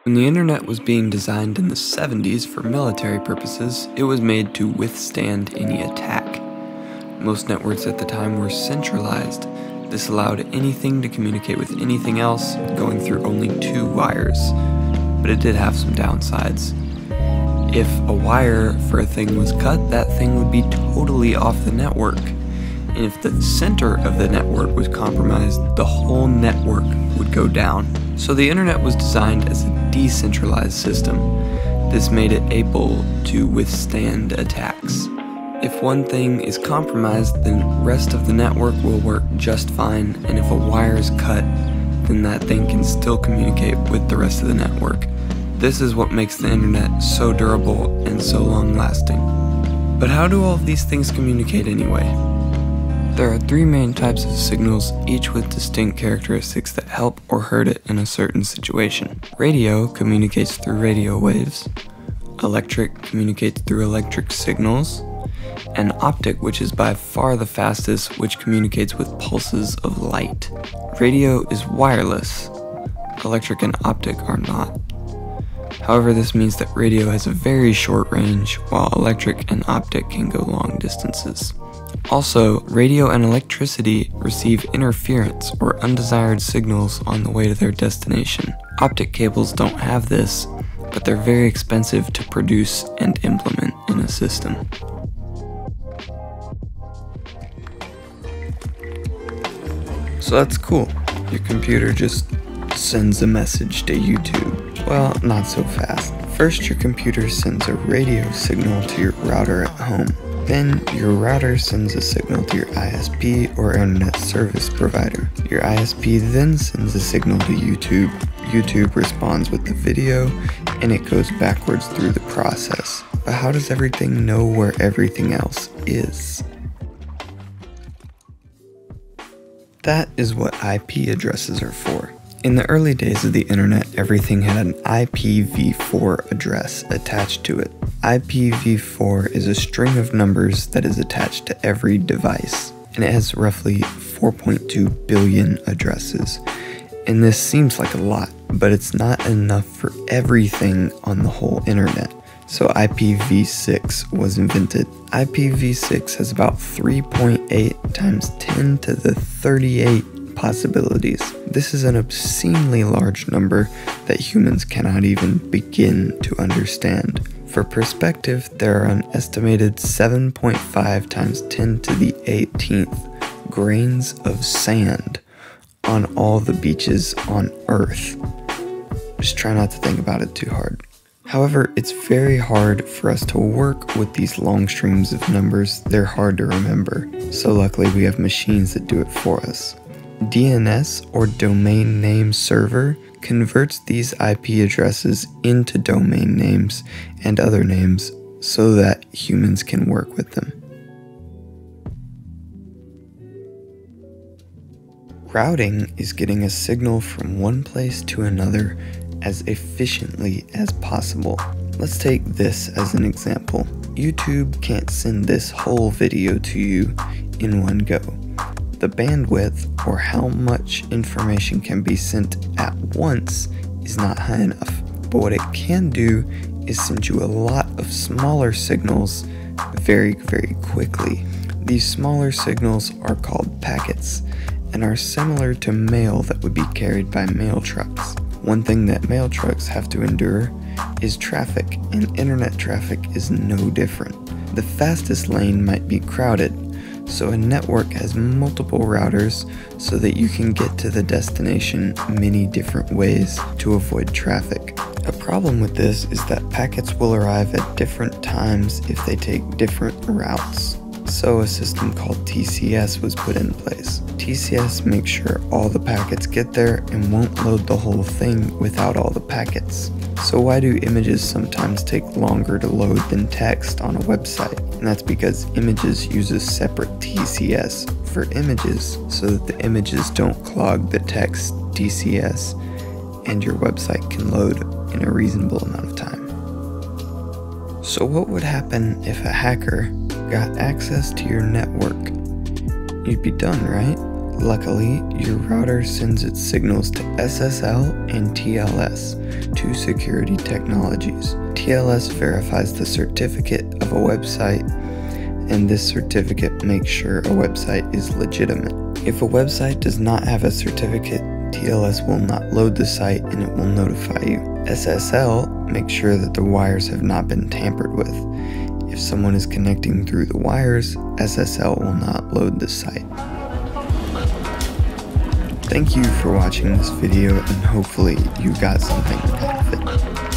When the internet was being designed in the 70s for military purposes, it was made to withstand any attack. Most networks at the time were centralized. This allowed anything to communicate with anything else, going through only 2 wires. But it did have some downsides. If a wire for a thing was cut, that thing would be totally off the network. And if the center of the network was compromised, the whole network would go down. So the internet was designed as a decentralized system. This made it able to withstand attacks. If one thing is compromised, then the rest of the network will work just fine, and if a wire is cut, then that thing can still communicate with the rest of the network. This is what makes the internet so durable and so long-lasting. But how do all of these things communicate anyway? There are 3 main types of signals, each with distinct characteristics that help or hurt it in a certain situation. Radio communicates through radio waves, electric communicates through electric signals, and optic, which is by far the fastest, which communicates with pulses of light. Radio is wireless, electric and optic are not. However, this means that radio has a very short range, while electric and optic can go long distances. Also, radio and electricity receive interference or undesired signals on the way to their destination. Optic cables don't have this, but they're very expensive to produce and implement in a system. So that's cool. Your computer just sends a message to YouTube. Well, not so fast. First, your computer sends a radio signal to your router at home. Then, your router sends a signal to your ISP or internet service provider. Your ISP then sends a signal to YouTube. YouTube responds with the video, and it goes backwards through the process. But how does everything know where everything else is? That is what IP addresses are for. In the early days of the internet, everything had an IPv4 address attached to it. IPv4 is a string of numbers that is attached to every device, and it has roughly 4.2 billion addresses. And this seems like a lot, but it's not enough for everything on the whole internet. So IPv6 was invented. IPv6 has about 3.8 times 10 to the 38 possibilities. This is an obscenely large number that humans cannot even begin to understand. For perspective, there are an estimated 7.5 times 10 to the 18th grains of sand on all the beaches on Earth. Just try not to think about it too hard. However, it's very hard for us to work with these long streams of numbers. They're hard to remember. So luckily we have machines that do it for us. DNS, or domain name server, converts these IP addresses into domain names and other names so that humans can work with them. Routing is getting a signal from one place to another as efficiently as possible. Let's take this as an example. YouTube can't send this whole video to you in one go. The bandwidth, or how much information can be sent at once, is not high enough. But what it can do is send you a lot of smaller signals very, very quickly. These smaller signals are called packets and are similar to mail that would be carried by mail trucks. One thing that mail trucks have to endure is traffic, and internet traffic is no different. The fastest lane might be crowded, so a network has multiple routers so that you can get to the destination many different ways to avoid traffic. A problem with this is that packets will arrive at different times if they take different routes. So a system called TCS was put in place. TCS makes sure all the packets get there and won't load the whole thing without all the packets. So why do images sometimes take longer to load than text on a website? And that's because images use a separate TCS for images so that the images don't clog the text TCS and your website can load in a reasonable amount of time. So what would happen if a hacker got access to your network? You'd be done, right? Luckily, your router sends its signals to SSL and TLS, two security technologies. TLS verifies the certificate of a website, and this certificate makes sure a website is legitimate. If a website does not have a certificate, TLS will not load the site and it will notify you. SSL makes sure that the wires have not been tampered with. If someone is connecting through the wires, SSL will not load the site. Thank you for watching this video, and hopefully you got something out of it.